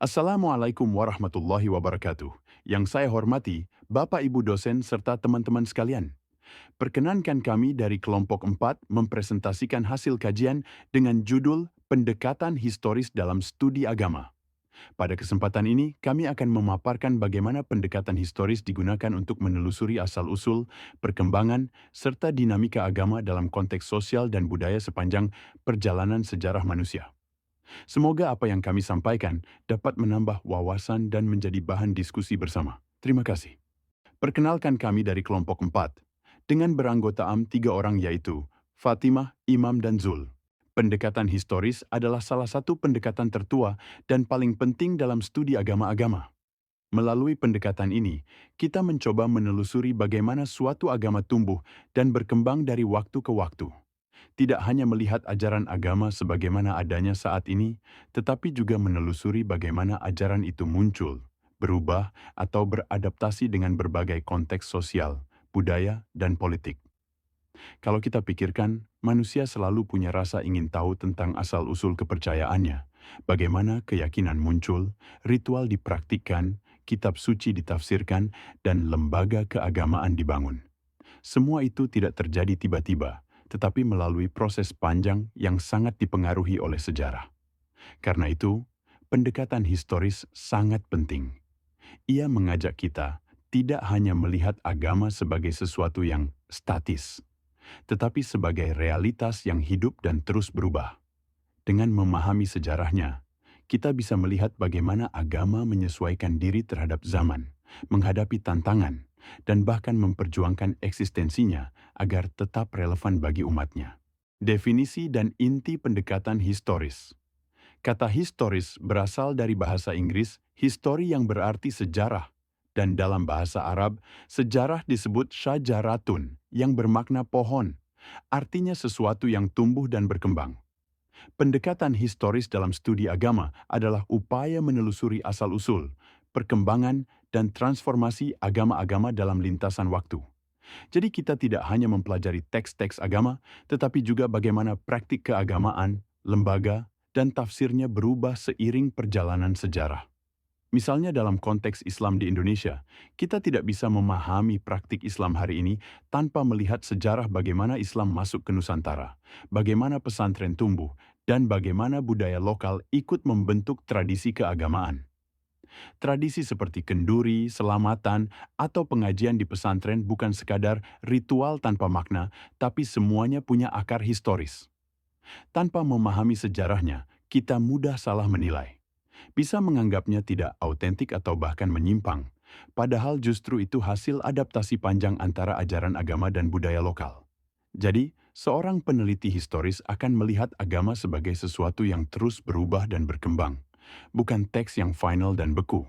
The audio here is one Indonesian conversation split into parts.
Assalamualaikum warahmatullahi wabarakatuh. Yang saya hormati, Bapak Ibu dosen serta teman-teman sekalian. Perkenankan kami dari kelompok 4 mempresentasikan hasil kajian dengan judul Pendekatan Historis dalam Studi Agama. Pada kesempatan ini, kami akan memaparkan bagaimana pendekatan historis digunakan untuk menelusuri asal-usul, perkembangan, serta dinamika agama dalam konteks sosial dan budaya sepanjang perjalanan sejarah manusia. Semoga apa yang kami sampaikan dapat menambah wawasan dan menjadi bahan diskusi bersama. Terima kasih. Perkenalkan kami dari kelompok 4, dengan beranggotaan 3 orang yaitu Fatimah, Imam, dan Zul. Pendekatan historis adalah salah satu pendekatan tertua dan paling penting dalam studi agama-agama. Melalui pendekatan ini, kita mencoba menelusuri bagaimana suatu agama tumbuh dan berkembang dari waktu ke waktu. Tidak hanya melihat ajaran agama sebagaimana adanya saat ini, tetapi juga menelusuri bagaimana ajaran itu muncul, berubah, atau beradaptasi dengan berbagai konteks sosial, budaya, dan politik. Kalau kita pikirkan, manusia selalu punya rasa ingin tahu tentang asal-usul kepercayaannya, bagaimana keyakinan muncul, ritual dipraktikkan, kitab suci ditafsirkan, dan lembaga keagamaan dibangun. Semua itu tidak terjadi tiba-tiba, tetapi melalui proses panjang yang sangat dipengaruhi oleh sejarah. Karena itu, pendekatan historis sangat penting. Ia mengajak kita tidak hanya melihat agama sebagai sesuatu yang statis, tetapi sebagai realitas yang hidup dan terus berubah. Dengan memahami sejarahnya, kita bisa melihat bagaimana agama menyesuaikan diri terhadap zaman, menghadapi tantangan, dan bahkan memperjuangkan eksistensinya agar tetap relevan bagi umatnya. Definisi dan inti pendekatan historis. Kata historis berasal dari bahasa Inggris history yang berarti sejarah, dan dalam bahasa Arab, sejarah disebut syajaratun yang bermakna pohon, artinya sesuatu yang tumbuh dan berkembang. Pendekatan historis dalam studi agama adalah upaya menelusuri asal-usul, perkembangan, dan transformasi agama-agama dalam lintasan waktu. Jadi kita tidak hanya mempelajari teks-teks agama, tetapi juga bagaimana praktik keagamaan, lembaga, dan tafsirnya berubah seiring perjalanan sejarah. Misalnya dalam konteks Islam di Indonesia, kita tidak bisa memahami praktik Islam hari ini tanpa melihat sejarah bagaimana Islam masuk ke Nusantara, bagaimana pesantren tumbuh, dan bagaimana budaya lokal ikut membentuk tradisi keagamaan. Tradisi seperti kenduri, selamatan, atau pengajian di pesantren bukan sekadar ritual tanpa makna, tapi semuanya punya akar historis. Tanpa memahami sejarahnya, kita mudah salah menilai. Bisa menganggapnya tidak autentik atau bahkan menyimpang, padahal justru itu hasil adaptasi panjang antara ajaran agama dan budaya lokal. Jadi, seorang peneliti historis akan melihat agama sebagai sesuatu yang terus berubah dan berkembang, bukan teks yang final dan beku.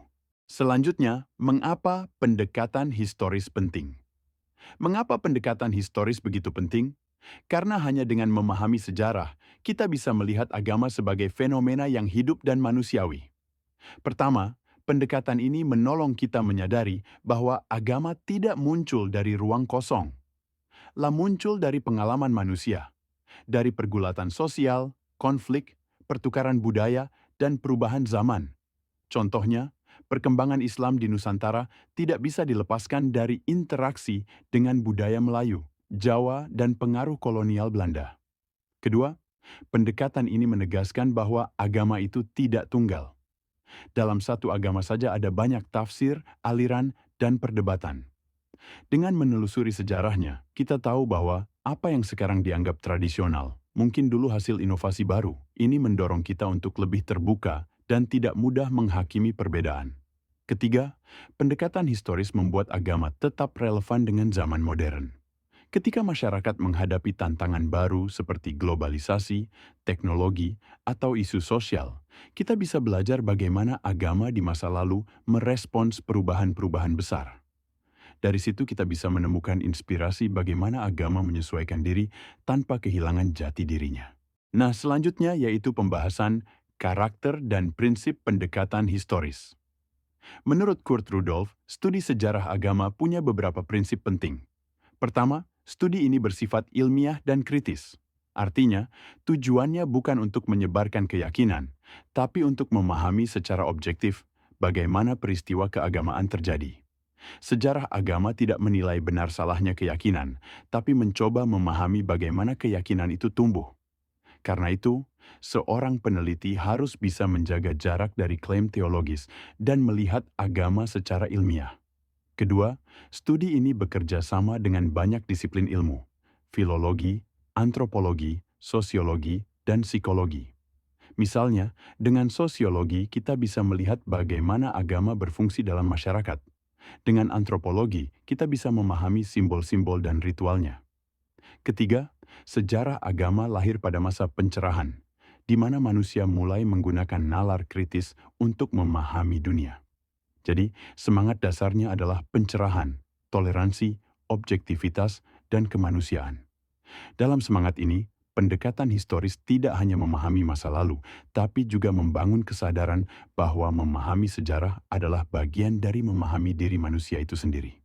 Selanjutnya, mengapa pendekatan historis penting? Mengapa pendekatan historis begitu penting? Karena hanya dengan memahami sejarah, kita bisa melihat agama sebagai fenomena yang hidup dan manusiawi. Pertama, pendekatan ini menolong kita menyadari bahwa agama tidak muncul dari ruang kosong, lah muncul dari pengalaman manusia, dari pergulatan sosial, konflik, pertukaran budaya, dan perubahan zaman. Contohnya, perkembangan Islam di Nusantara tidak bisa dilepaskan dari interaksi dengan budaya Melayu, Jawa, dan pengaruh kolonial Belanda. Kedua, pendekatan ini menegaskan bahwa agama itu tidak tunggal. Dalam satu agama saja ada banyak tafsir, aliran, dan perdebatan. Dengan menelusuri sejarahnya, kita tahu bahwa apa yang sekarang dianggap tradisional, mungkin dulu hasil inovasi baru. Ini mendorong kita untuk lebih terbuka dan tidak mudah menghakimi perbedaan. Ketiga, pendekatan historis membuat agama tetap relevan dengan zaman modern. Ketika masyarakat menghadapi tantangan baru seperti globalisasi, teknologi, atau isu sosial, kita bisa belajar bagaimana agama di masa lalu merespons perubahan-perubahan besar. Dari situ kita bisa menemukan inspirasi bagaimana agama menyesuaikan diri tanpa kehilangan jati dirinya. Nah, selanjutnya yaitu pembahasan karakter dan prinsip pendekatan historis. Menurut Kurt Rudolph, studi sejarah agama punya beberapa prinsip penting. Pertama, studi ini bersifat ilmiah dan kritis. Artinya, tujuannya bukan untuk menyebarkan keyakinan, tapi untuk memahami secara objektif bagaimana peristiwa keagamaan terjadi. Sejarah agama tidak menilai benar salahnya keyakinan, tapi mencoba memahami bagaimana keyakinan itu tumbuh. Karena itu, seorang peneliti harus bisa menjaga jarak dari klaim teologis dan melihat agama secara ilmiah. Kedua, studi ini bekerja sama dengan banyak disiplin ilmu: filologi, antropologi, sosiologi, dan psikologi. Misalnya, dengan sosiologi kita bisa melihat bagaimana agama berfungsi dalam masyarakat. Dengan antropologi, kita bisa memahami simbol-simbol dan ritualnya. Ketiga, sejarah agama lahir pada masa pencerahan, di mana manusia mulai menggunakan nalar kritis untuk memahami dunia. Jadi, semangat dasarnya adalah pencerahan, toleransi, objektivitas, dan kemanusiaan. Dalam semangat ini, pendekatan historis tidak hanya memahami masa lalu, tapi juga membangun kesadaran bahwa memahami sejarah adalah bagian dari memahami diri manusia itu sendiri.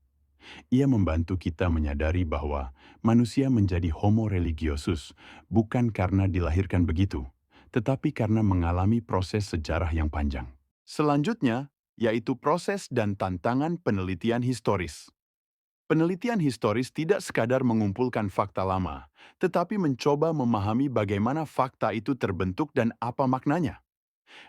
Ia membantu kita menyadari bahwa manusia menjadi homo religiosus bukan karena dilahirkan begitu, tetapi karena mengalami proses sejarah yang panjang. Selanjutnya, yaitu proses dan tantangan penelitian historis. Penelitian historis tidak sekadar mengumpulkan fakta lama, tetapi mencoba memahami bagaimana fakta itu terbentuk dan apa maknanya.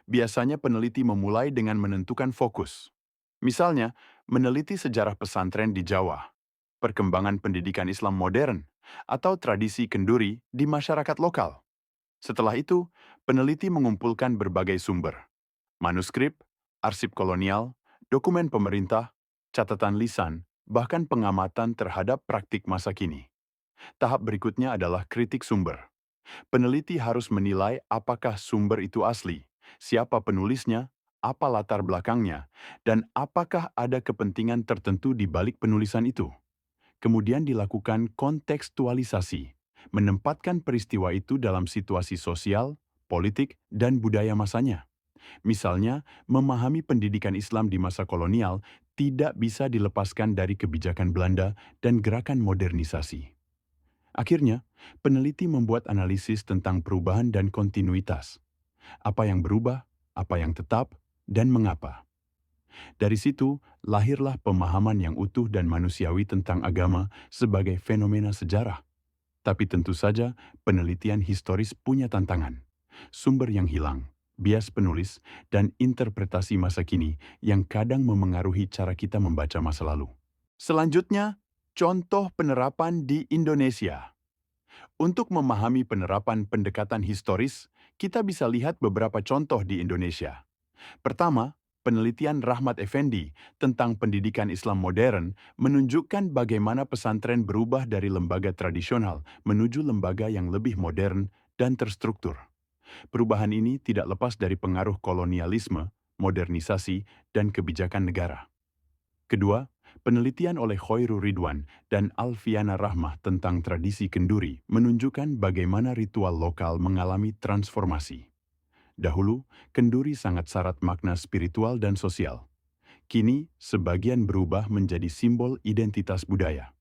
Biasanya peneliti memulai dengan menentukan fokus. Misalnya, meneliti sejarah pesantren di Jawa, perkembangan pendidikan Islam modern, atau tradisi kenduri di masyarakat lokal. Setelah itu, peneliti mengumpulkan berbagai sumber: manuskrip, arsip kolonial, dokumen pemerintah, catatan lisan, bahkan pengamatan terhadap praktik masa kini. Tahap berikutnya adalah kritik sumber. Peneliti harus menilai apakah sumber itu asli, siapa penulisnya, apa latar belakangnya, dan apakah ada kepentingan tertentu di balik penulisan itu. Kemudian dilakukan kontekstualisasi, menempatkan peristiwa itu dalam situasi sosial, politik, dan budaya masanya. Misalnya, memahami pendidikan Islam di masa kolonial tidak bisa dilepaskan dari kebijakan Belanda dan gerakan modernisasi. Akhirnya, peneliti membuat analisis tentang perubahan dan kontinuitas. Apa yang berubah, apa yang tetap, dan mengapa. Dari situ, lahirlah pemahaman yang utuh dan manusiawi tentang agama sebagai fenomena sejarah. Tapi tentu saja, penelitian historis punya tantangan. Sumber yang hilang, bias penulis, dan interpretasi masa kini yang kadang memengaruhi cara kita membaca masa lalu. Selanjutnya, contoh penerapan di Indonesia. Untuk memahami penerapan pendekatan historis, kita bisa lihat beberapa contoh di Indonesia. Pertama, penelitian Rahmat Effendi tentang pendidikan Islam modern menunjukkan bagaimana pesantren berubah dari lembaga tradisional menuju lembaga yang lebih modern dan terstruktur. Perubahan ini tidak lepas dari pengaruh kolonialisme, modernisasi, dan kebijakan negara. Kedua, penelitian oleh Khoirul Ridwan dan Alfiana Rahmah tentang tradisi kenduri menunjukkan bagaimana ritual lokal mengalami transformasi. Dahulu, kenduri sangat syarat makna spiritual dan sosial. Kini, sebagian berubah menjadi simbol identitas budaya.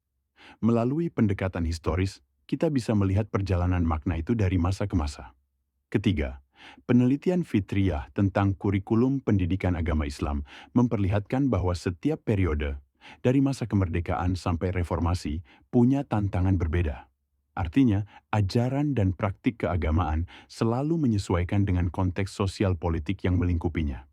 Melalui pendekatan historis, kita bisa melihat perjalanan makna itu dari masa ke masa. Ketiga, penelitian Fitriyah tentang kurikulum pendidikan agama Islam memperlihatkan bahwa setiap periode, dari masa kemerdekaan sampai reformasi, punya tantangan berbeda. Artinya, ajaran dan praktik keagamaan selalu menyesuaikan dengan konteks sosial politik yang melingkupinya.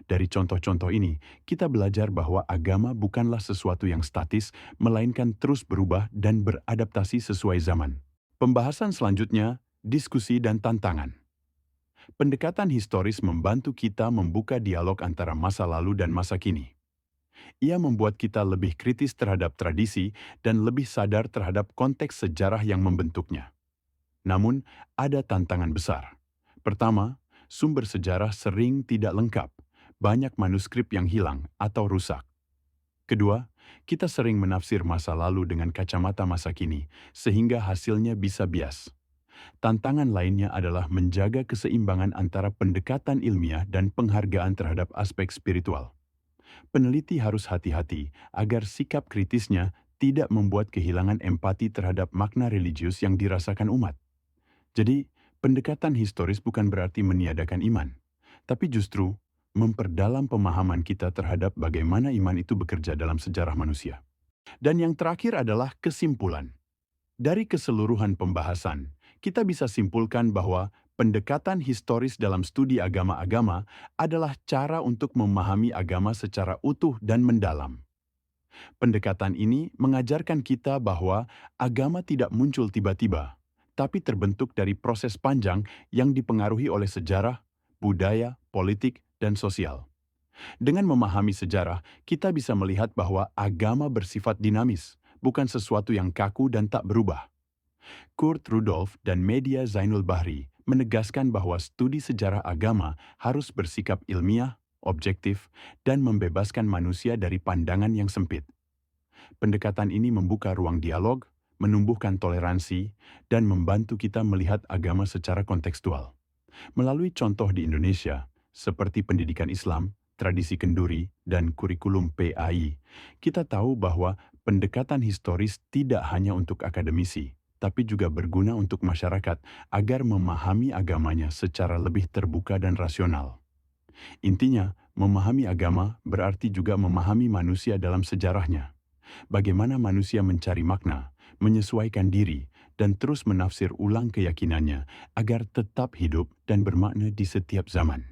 Dari contoh-contoh ini, kita belajar bahwa agama bukanlah sesuatu yang statis, melainkan terus berubah dan beradaptasi sesuai zaman. Pembahasan selanjutnya, diskusi dan tantangan. Pendekatan historis membantu kita membuka dialog antara masa lalu dan masa kini. Ia membuat kita lebih kritis terhadap tradisi dan lebih sadar terhadap konteks sejarah yang membentuknya. Namun, ada tantangan besar. Pertama, sumber sejarah sering tidak lengkap, banyak manuskrip yang hilang atau rusak. Kedua, kita sering menafsir masa lalu dengan kacamata masa kini, sehingga hasilnya bisa bias. Tantangan lainnya adalah menjaga keseimbangan antara pendekatan ilmiah dan penghargaan terhadap aspek spiritual. Peneliti harus hati-hati agar sikap kritisnya tidak membuat kehilangan empati terhadap makna religius yang dirasakan umat. Jadi, Pendekatan historis bukan berarti meniadakan iman, tapi justru memperdalam pemahaman kita terhadap bagaimana iman itu bekerja dalam sejarah manusia. Dan yang terakhir adalah kesimpulan. Dari keseluruhan pembahasan, kita bisa simpulkan bahwa pendekatan historis dalam studi agama-agama adalah cara untuk memahami agama secara utuh dan mendalam. Pendekatan ini mengajarkan kita bahwa agama tidak muncul tiba-tiba, tapi terbentuk dari proses panjang yang dipengaruhi oleh sejarah, budaya, politik, dan sosial. Dengan memahami sejarah, kita bisa melihat bahwa agama bersifat dinamis, bukan sesuatu yang kaku dan tak berubah. Kurt Rudolph dan Media Zainul Bahri menegaskan bahwa studi sejarah agama harus bersikap ilmiah, objektif, dan membebaskan manusia dari pandangan yang sempit. Pendekatan ini membuka ruang dialog, menumbuhkan toleransi, dan membantu kita melihat agama secara kontekstual. Melalui contoh di Indonesia, seperti pendidikan Islam, tradisi kenduri, dan kurikulum PAI, kita tahu bahwa pendekatan historis tidak hanya untuk akademisi, tapi juga berguna untuk masyarakat agar memahami agamanya secara lebih terbuka dan rasional. Intinya, memahami agama berarti juga memahami manusia dalam sejarahnya. Bagaimana manusia mencari makna, menyesuaikan diri, dan terus menafsir ulang keyakinannya agar tetap hidup dan bermakna di setiap zaman.